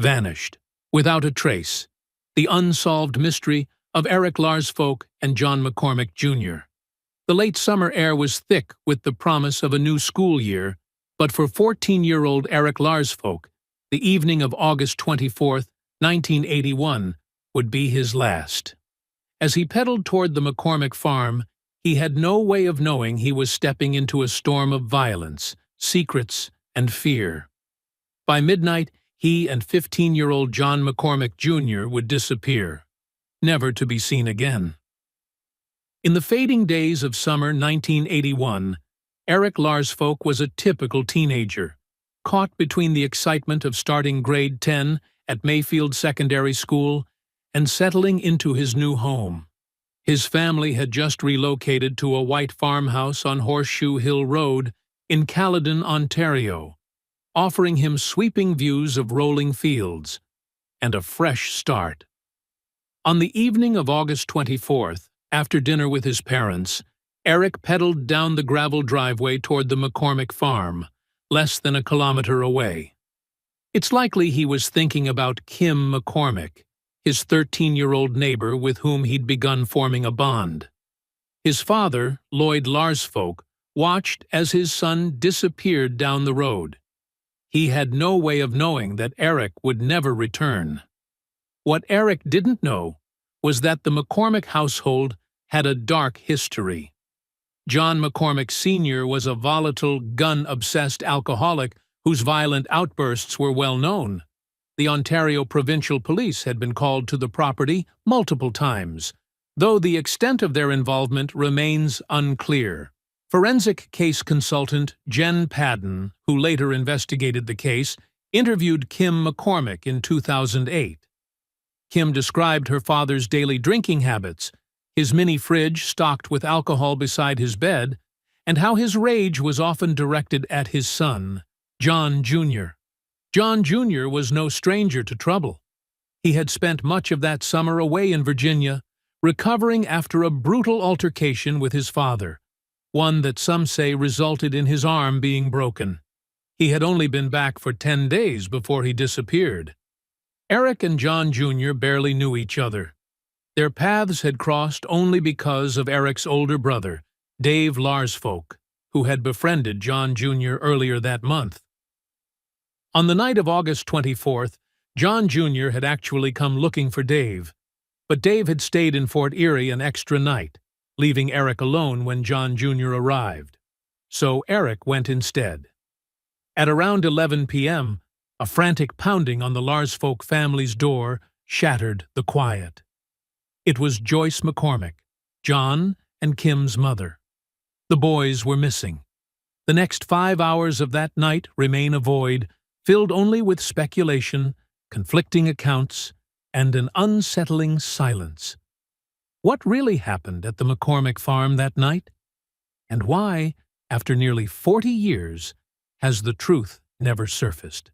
vanished, without a trace. The unsolved mystery of Eric Larsfolk and John McCormick, Jr. The late summer air was thick with the promise of a new school year, but for 14-year-old Eric Larsfolk, the evening of August 24, 1981, would be his last. As he pedaled toward the McCormick farm, he had no way of knowing he was stepping into a storm of violence, secrets, and fear. By midnight, he and 15-year-old John McCormick, Jr. would disappear, never to be seen again. In the fading days of summer 1981, Eric Larsfolk was a typical teenager, caught between the excitement of starting grade 10 at Mayfield Secondary School and settling into his new home. His family had just relocated to a white farmhouse on Horseshoe Hill Road in Caledon, Ontario, offering him sweeping views of rolling fields and a fresh start. On the evening of August 24th, after dinner with his parents, Eric pedaled down the gravel driveway toward the McCormick farm, less than a kilometer away. It's likely he was thinking about Kim McCormick, his 13-year-old neighbor with whom he'd begun forming a bond. His father, Lloyd Larsfolk, watched as his son disappeared down the road. He had no way of knowing that Eric would never return. What Eric didn't know was that the McCormick household had a dark history. John McCormick Sr. was a volatile, gun-obsessed alcoholic whose violent outbursts were well known. The Ontario Provincial Police had been called to the property multiple times, though the extent of their involvement remains unclear. Forensic case consultant Jen Padden, who later investigated the case, interviewed Kim McCormick in 2008. Kim described her father's daily drinking habits, his mini fridge stocked with alcohol beside his bed, and how his rage was often directed at his son, John Jr. John Jr. was no stranger to trouble. He had spent much of that summer away in Virginia, recovering after a brutal altercation with his father, one that some say resulted in his arm being broken. He had only been back for 10 days before he disappeared. Eric and John Jr. barely knew each other. Their paths had crossed only because of Eric's older brother, Dave Larsfolk, who had befriended John Jr. earlier that month. On the night of August 24th, John Jr. had actually come looking for Dave, but Dave had stayed in Fort Erie an extra night, leaving Eric alone when John Jr. arrived. So Eric went instead. At around 11 p.m., a frantic pounding on the Larsfolk family's door shattered the quiet. It was Joyce McCormick, John and Kim's mother. The boys were missing. The next 5 hours of that night remain a void, filled only with speculation, conflicting accounts, and an unsettling silence. What really happened at the McCormick farm that night? And why, after nearly 40 years, has the truth never surfaced?